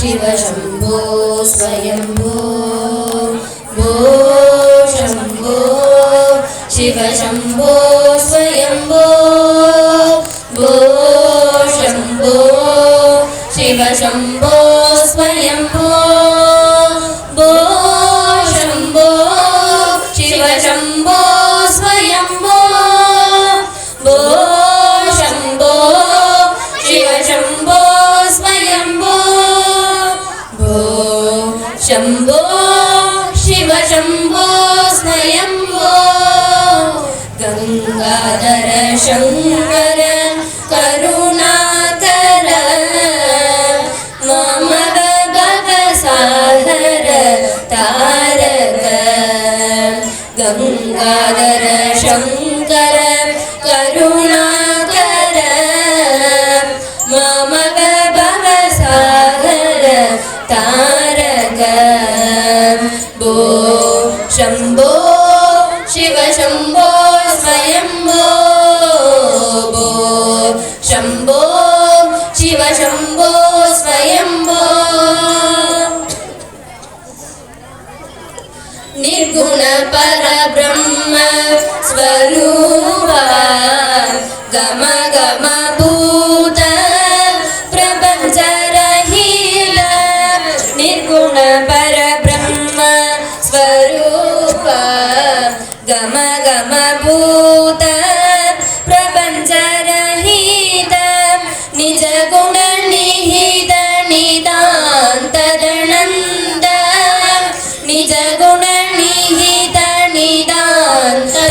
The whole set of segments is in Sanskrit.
शिव शम्भो स्वयम्भो भो शम्भो शिव शम्भो स्वयम्भो भो शम्भो शिव शम्भो स्वयम्भो भो शम्भो शिव शम्भो स्वयम्भो भो शम्भो शिव शम्भो स्वयम्भो भो शम्भो शिव शम्भो स्वयम्भो गंगाधर शंकर करुणाकर मम भवसागर तारक गंगाधर शंकर करुणाकर मम भवसागर तारक भो शम्भो शिव शम्भो स्वयम्भो भो शम्भो शिव शम्भो स्वयम्भो निर्गुण परब्रह्म स्वरूपा गम गम भूत प्रपंच रहित निर्गुण परब्रह्म स्वरूपा गम गम भूत प्रपंच रहित निज गुण निहित निदान्तदनन्द निज गुण निहित निदान्तदनन्द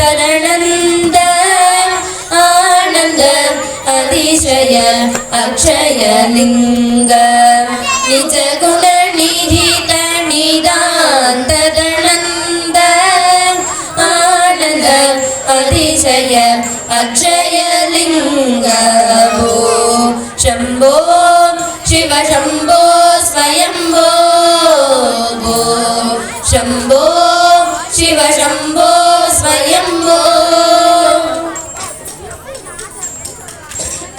आनंद अतिशय अक्षय लिंग निज गुण निहित निदान्तदनन्द आनंद अतिशय अक्षय लिंग भो शम्भो शिव शम्भो स्वयम्भो भो शम्भो शिव शम्भो स्वयम्भो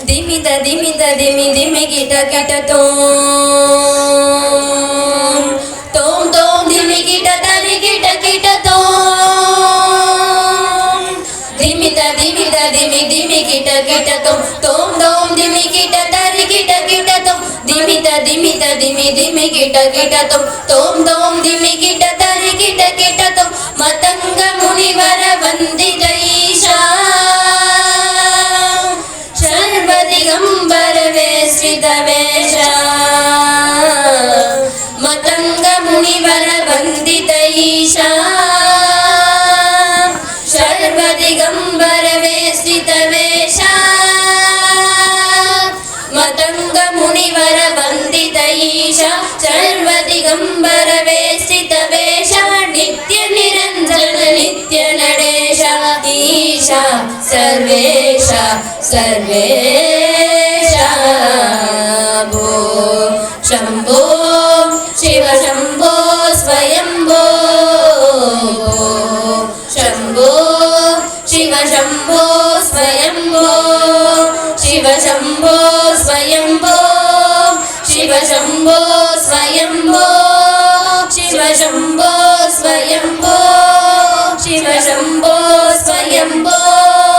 दिमित दिमित दिमि दिमि कीट कीट तोम तोम दिमि कीट तरि कीट कीट तोम दिमित दिमित दिमि दिमि कीट कीट तोम दिमि कीट तरि कीट कीट तोम दिमित दिमित दिमि दिमि कीट कीट तोम दिमि कीट तरि कीट कीट तोम मतंग मुनिवर वंदित ईशा दिगंबर वेश्रित वेश मतंग मुनिवर वंदित ईशा सर्व दिगंबर वेश्रित वेश मतंग मुनिवर वंदित ईशा सर्व दिगंबर वेश्रित वेश नित्य निरंजन नित्य नरेश ईशा सर्वेश सर्वेश भो शम्भो शिव शम्भो स्वयम्भो शम्भो शिव शम्भो स्वयम्भो शिव शम्भो स्वयम्भो शिव शम्भो स्वयम्भो शिव शम्भो स्वयम्भो शिव शम्भो स्वयम्भो